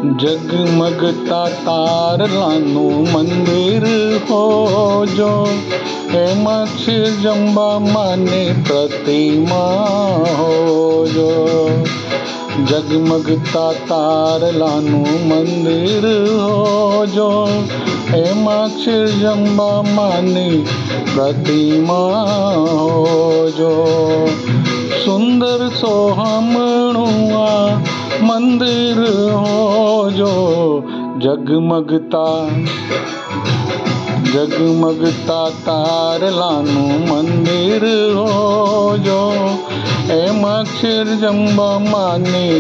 જગમગતા તારલાનું મંદિર હોજો, એમાં છે જંબા માની પ્રતિમા હોજો. જગમગતા તારલાનું મંદિર હોજો, એમાં છે જંબા માની પ્રતિમા હોજો. સુંદર સોહામણું આ મંદિર હોજો, જગમગતા તારલાનું મંદિર હોજો, એમાં જંબા માની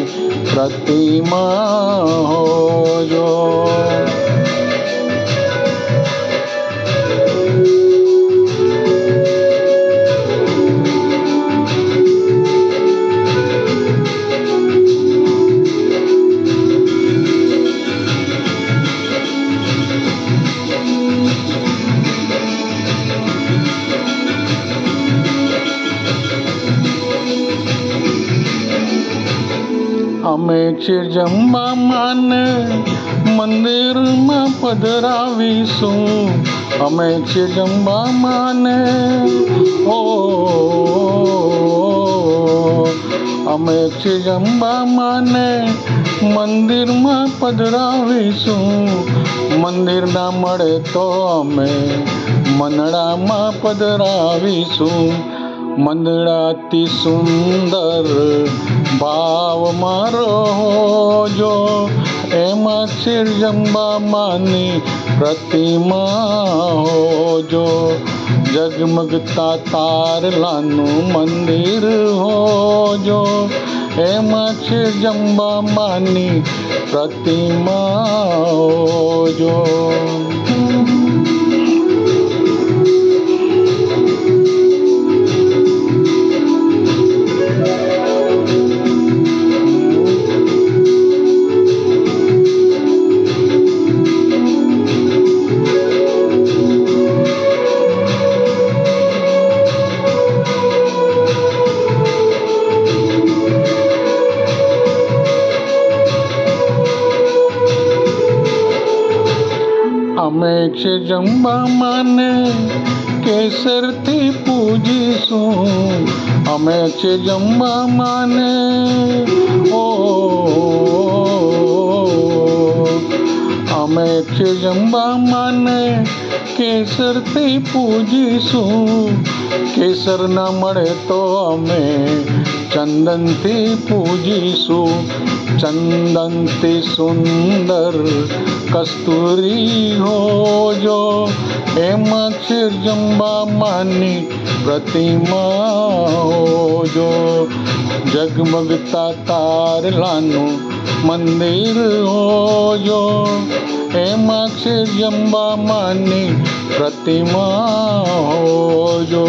પ્રતિમા હોજો. અમે જંબા માને મંદિરમાં પધરાવીશું, અમે જંબા માને અમે જંબા માને મંદિરમાં પધરાવીશું. મંદિર ના મળે તો અમે મંદડામાં પધરાવીશું. મંદડાથી સુંદર ભાવ મારો હોજો, એમાં જંબા માની પ્રતિમા હોજો. જગમગતા તારલાનું મંદિર હોજો, એમાં જંબા માની પ્રતિમા હોજો. અમે જંબા માને કેસરથી પૂજીશું, અમે જંબા માને અમે જંબા માને કેસરથી પૂજીશું. કેસર ના મળે તો અમે ચંદનથી પૂજીશું. ચંદનથી સુંદર કસ્તુરી હોજો, એમાં જંબા માની પ્રતિમા હોજો. જગમગતા તારલાનું મંદિર હોજો, એમાં જંબા માની પ્રતિમા હોજો.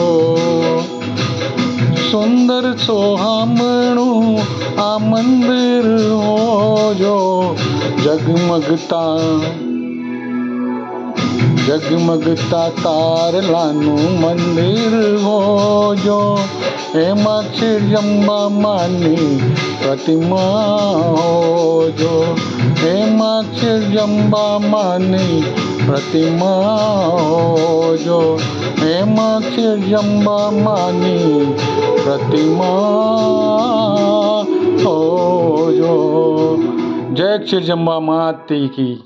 સુંદર સોહામણું આ મંદિર હોજો, જગમગતા તારલાનું મંદિર હોજો, એમાં જંબા માની પ્રતિમા હોજો, એમાં જંબા માની પ્રતિમા હોજો, એમાં જંબા માની પ્રતિમા હોજો. જય જંબા માતી કી.